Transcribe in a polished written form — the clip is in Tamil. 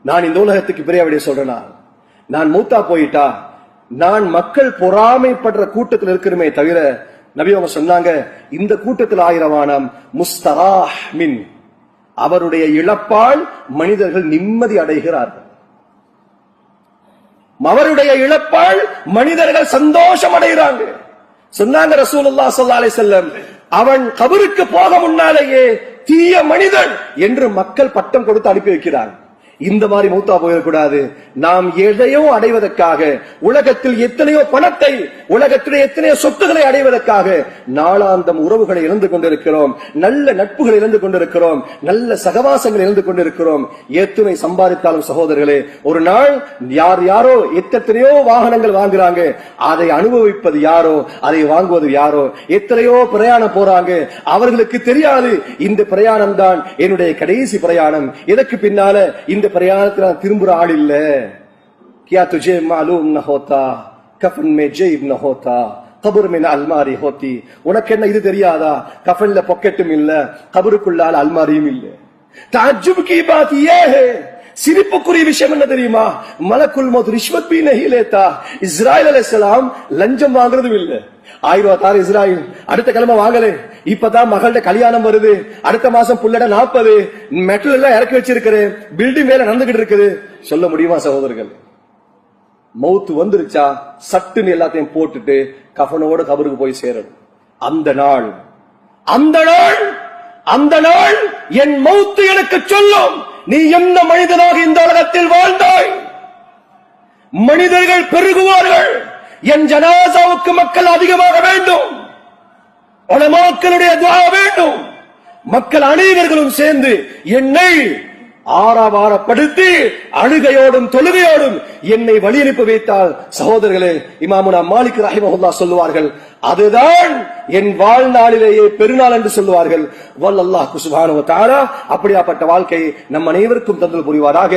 நான் இந்த உலகத்துக்கு பிரியாவிடைய சொல்றேனா, நான் மூத்தா போயிட்டா நான் மக்கள் பொறாமைப்படுற கூட்டத்தில் இருக்கிறமே தவிர, நபி அவங்க சொன்னாங்க, இந்த கூட்டத்தில் ஆயிரவானம் முஸ்தராஹ் மின், அவருடைய இழப்பால் மனிதர்கள் நிம்மதி அடைகிறார்கள். அவருடைய இழப்பால் மனிதர்கள் சந்தோஷம் அடைகிறாங்க. சொன்னாங்க ரசூலுல்லாஹ் ஸல்லல்லாஹு அலைஹி வஸல்லம், அவன் கபருக்கு போக முன்னாலேயே தீய மனிதன் என்று மக்கள் பட்டம் கொடுத்து அனுப்பி வைக்கிறார். இந்த மாதிரி மூத்தா போயிடக்கூடாது. நாம் எதையோ அடைவதற்காக, உலகத்தில் எத்தனையோ பணத்தை, உலகத்திலே எத்தனையோ சொத்துக்களை அடைவதற்காக நாளாந்தம் உறவுகளை இழந்து கொண்டிருக்கிறோம், நல்ல நட்புகளை இழந்து கொண்டிருக்கிறோம், நல்ல சகவாசங்களை இழந்து கொண்டிருக்கிறோம். எத்தனை சம்பாதித்தாலும் சகோதரர்களே, ஒரு நாள் யாரோ எத்தனையோ வாகனங்கள் வாங்குறாங்க, அதை அனுபவிப்பது யாரோ, அதை வாங்குவது யாரோ. எத்தனையோ பிரயாணம் போறாங்க, அவர்களுக்கு தெரியாது இந்த பிரயாணம் தான் என்னுடைய கடைசி பிரயாணம், இதற்கு பின்னால இந்த பிரயாணத்தில் நான் திரும்புற ஆள் இல்ல. क्या तुझे मालूम न होता कफन में जेब न होता कब्र में अलमारी होती. உனக்கு என்ன இது தெரியாதா, கஃன்ல பாக்கெட்டும் இல்ல, கபருக்குள்ளால அல்மாரியும் இல்ல. ताज्जुब की बात ये है, சிரிப்புக்குரிய விஷயம் என்ன தெரியுமா, மலக்குல் மௌத் ரிஷ்வத் பி नहीं लेता. இஸ்ராயில் அலைஹிஸ்ஸலாம் லஞ்சம் வாங்குறதும் இல்ல. 1000 ரூபாய் இஸ்ராயில் அடுத்த கிழமை வாங்கல, இப்பதான் மகளோட கல்யாணம் வருது, அடுத்த மாசம் புள்ளட 40 மெட்டல் எல்லாம் இறக்கி வச்சிருக்கிறேன், பில்டிங் மேல நடந்துகிட்டு இருக்குது. சொல்ல முடியுமா சகோதரர்கள்? மௌத்து வந்துருச்சா சட்டுன்னு எல்லாத்தையும் போட்டுட்டு கஃனோட கபருக்கு போய் சேரணும். அந்த நாள் என் மௌத்து எனக்கு சொல்லும், நீ என்ன மனிதனாக இந்த உலகத்தில் வாழ்ந்தாய். மனிதர்கள் பெருகுவார்கள், என் ஜனாசாவுக்கு மக்கள் அதிகமாக வேண்டும், உலமாக்களுடைய துஆ வேண்டும். மக்கள் அனைவர்களும் சேர்ந்து என்னை ஆரவாரப்படுத்தி அழுகையோடும் தொழுகையோடும் என்னை வழி அனுப்பி வைத்தால், சகோதரர்களே, இமாமுனா மாலிக் ரஹிமஹுல்லாஹ் சொல்லுவார்கள், அதுதான் என் வாழ்நாளிலேயே பெருநாள் என்று சொல்லுவார்கள். வல்லல்லாஹு சுப்ஹானஹு வ தஆலா அப்படியாப்பட்ட வாழ்க்கையை நம் அனைவருக்கும் தந்தல் புரிவாராக.